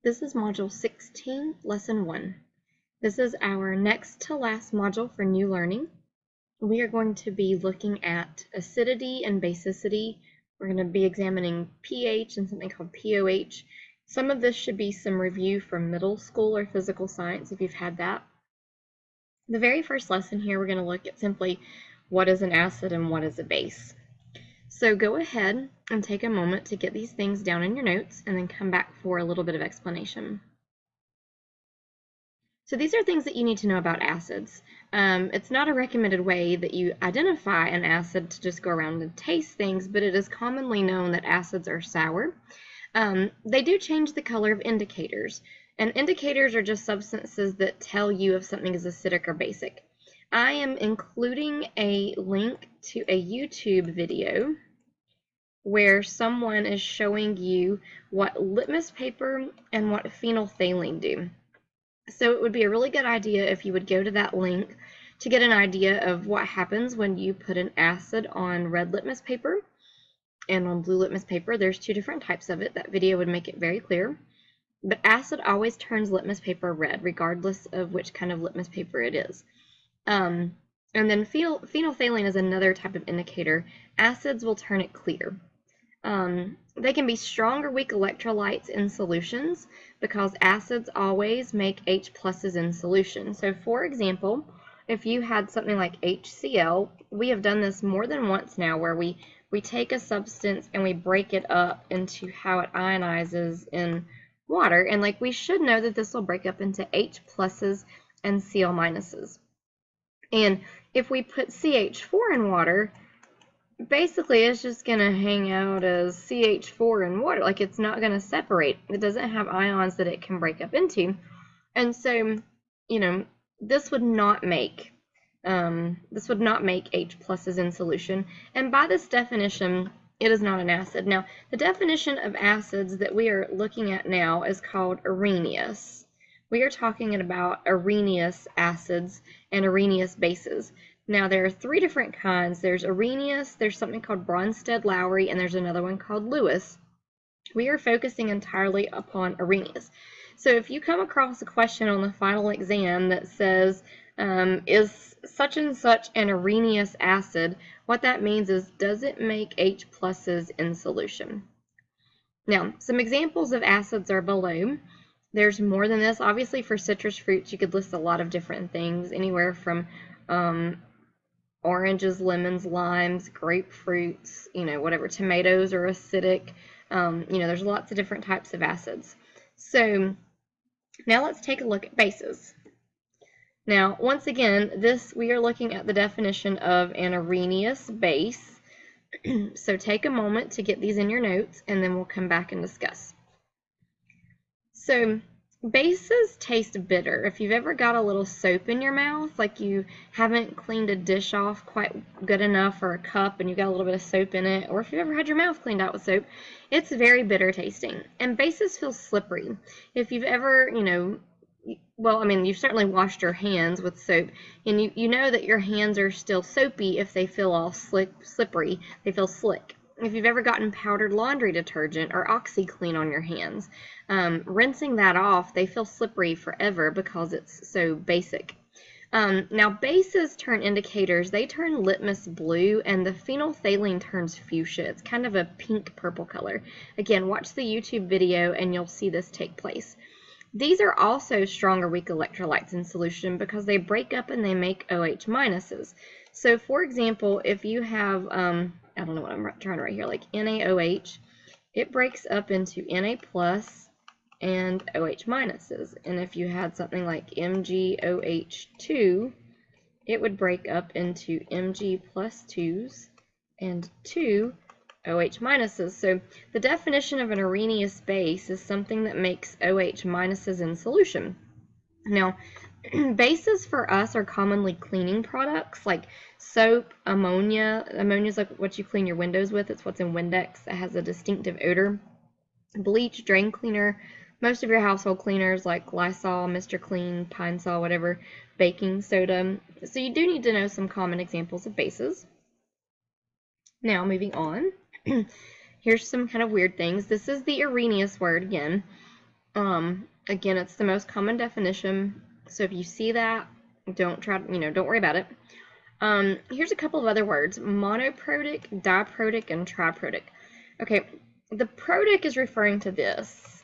This is Module 16, Lesson 1. This is our next to last module for new learning. We are going to be looking at acidity and basicity. We're going to be examining pH and something called pOH. Some of this should be some review from middle school or physical science if you've had that. The very first lesson here, we're going to look at simply what is an acid and what is a base. So go ahead and take a moment to get these things down in your notes and then come back for a little bit of explanation. So these are things that you need to know about acids. It's not a recommended way that you identify an acid to just go around and taste things, but it is commonly known that acids are sour. They do change the color of indicators, and indicators are just substances that tell you if something is acidic or basic. I am including a link to a YouTube video where someone is showing you what litmus paper and what phenolphthalein do. So it would be a really good idea if you would go to that link to get an idea of what happens when you put an acid on red litmus paper and on blue litmus paper. There's two different types of it. That video would make it very clear. But acid always turns litmus paper red, regardless of which kind of litmus paper it is. And then phenolphthalein is another type of indicator. Acids will turn it clear. They can be strong or weak electrolytes in solutions because acids always make H pluses in solution. So for example, if you had something like HCl, we have done this more than once now where we take a substance and we break it up into how it ionizes in water, and like we should know that this will break up into H pluses and Cl minuses. And if we put CH4 in water, basically it's just going to hang out as CH4 in water. Like, it's not going to separate. It doesn't have ions that it can break up into. And so, you know, this would not make H pluses in solution. And by this definition, it is not an acid. Now, the definition of acids that we are looking at now is called Arrhenius. We are talking about Arrhenius acids and Arrhenius bases. Now, there are three different kinds. There's Arrhenius, there's something called Bronsted-Lowry, and there's another one called Lewis. We are focusing entirely upon Arrhenius. So if you come across a question on the final exam that says, is such and such an Arrhenius acid, what that means is, does it make H pluses in solution? Now, some examples of acids are below. There's more than this. Obviously, for citrus fruits, you could list a lot of different things, anywhere from oranges, lemons, limes, grapefruits, whatever. Tomatoes are acidic. There's lots of different types of acids. So now let's take a look at bases. Now, once again, we are looking at the definition of an Arrhenius base. So take a moment to get these in your notes, and then we'll come back and discuss. So bases taste bitter. If you've ever got a little soap in your mouth, like you haven't cleaned a dish off quite good enough, or a cup and you got a little bit of soap in it, or if you've ever had your mouth cleaned out with soap, it's very bitter tasting. And bases feel slippery. If you've ever, you've certainly washed your hands with soap, and you know that your hands are still soapy if they feel all slippery. They feel slick. If you've ever gotten powdered laundry detergent or OxyClean on your hands, rinsing that off, they feel slippery forever because it's so basic. Now, bases turn indicators. They turn litmus blue, and the phenolphthalein turns fuchsia. It's kind of a pink-purple color. Again, watch the YouTube video and you'll see this take place. These are also strong or weak electrolytes in solution because they break up and they make OH minuses. So, for example, if you have, I don't know what I'm trying to write here, like NaOH, it breaks up into Na plus and OH minuses. And if you had something like MgOH2, it would break up into Mg plus 2s and 2 OH minuses. So the definition of an Arrhenius base is something that makes OH minuses in solution. Now, bases for us are commonly cleaning products like soap, ammonia. Ammonia is like what you clean your windows with. It's what's in Windex. It has a distinctive odor. Bleach, drain cleaner, most of your household cleaners like Lysol, Mr. Clean, Pine Sol, whatever, baking soda. So you do need to know some common examples of bases. Now, moving on. Here's some kind of weird things. This is the Arrhenius word again. Again, it's the most common definition, so if you see that, don't worry about it. Here's a couple of other words: monoprotic, diprotic, and triprotic. Okay, the protic is referring to this.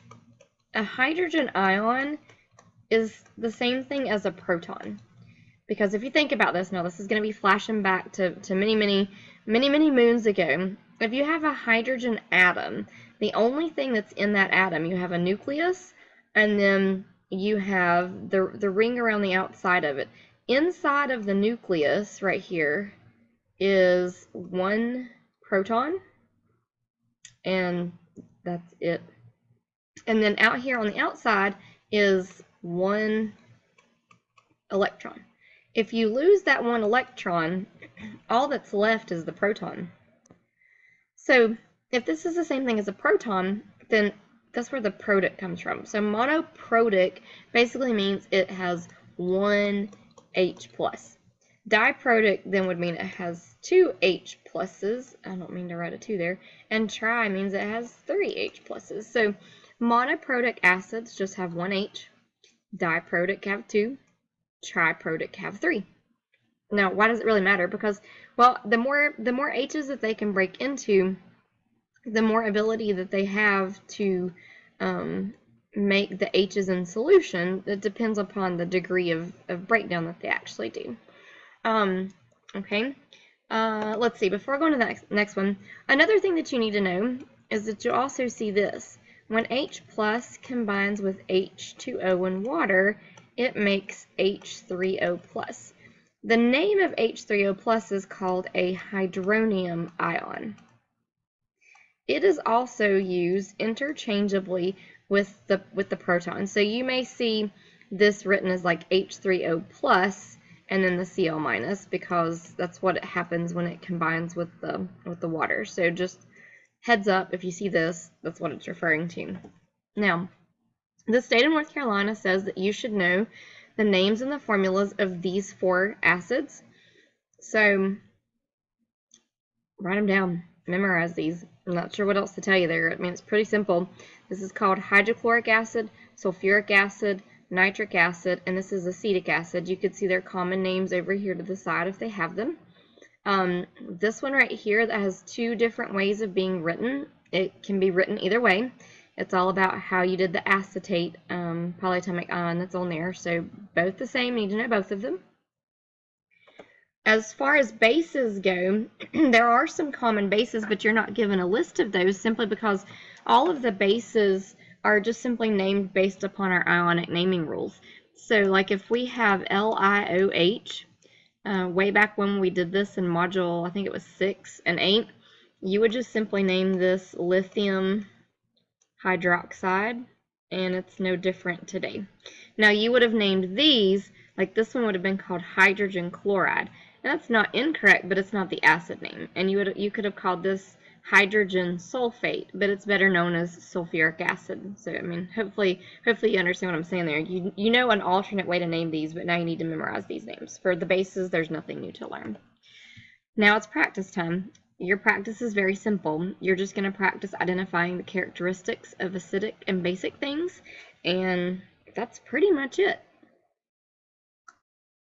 A hydrogen ion is the same thing as a proton. Because if you think about this, now this is going to be flashing back to many moons ago. If you have a hydrogen atom, the only thing that's in that atom, you have a nucleus, and then you have the ring around the outside of it. Inside of the nucleus, right here, is one proton, and that's it. And then out here on the outside is one electron. If you lose that one electron, all that's left is the proton. So if this is the same thing as a proton, then that's where the protic comes from. So monoprotic basically means it has one H plus. Diprotic then would mean it has two H pluses. I don't mean to write a 2 there. And tri means it has 3 H pluses. So monoprotic acids just have one H. Diprotic have 2. Triprotic have 3. Now, why does it really matter? Because, well, the more H's that they can break into, the more ability that they have to make the H's in solution. It depends upon the degree of breakdown that they actually do. Okay. Let's see. Before I go on to the next one, another thing that you need to know is that you also see this. When H plus combines with H2O in water, it makes H3O plus. The name of H3O plus is called a hydronium ion. It is also used interchangeably with the proton. So you may see this written as like H3O plus and then the Cl minus, because that's what happens when it combines with the water. So just heads up, if you see this, that's what it's referring to. Now, the state of North Carolina says that you should know the names and the formulas of these 4 acids. So write them down, memorize these. I'm not sure what else to tell you there. I mean, it's pretty simple. This is called hydrochloric acid, sulfuric acid, nitric acid, and this is acetic acid. You could see their common names over here to the side if they have them. This one right here that has 2 different ways of being written. It can be written either way. It's all about how you did the acetate polyatomic ion that's on there. So both the same, you need to know both of them. As far as bases go, there are some common bases, but you're not given a list of those simply because all of the bases are just simply named based upon our ionic naming rules. So like if we have LiOH, way back when we did this in module, I think it was 6 and 8, you would just simply name this lithium hydroxide, and it's no different today. Now you would have named these, like this one would have been called hydrogen chloride. And that's not incorrect, but it's not the acid name. And you could have called this hydrogen sulfate, but it's better known as sulfuric acid. So I mean, hopefully you understand what I'm saying there. You know an alternate way to name these, but now you need to memorize these names. For the bases, there's nothing new to learn. Now it's practice time. Your practice is very simple. You're just going to practice identifying the characteristics of acidic and basic things, and that's pretty much it.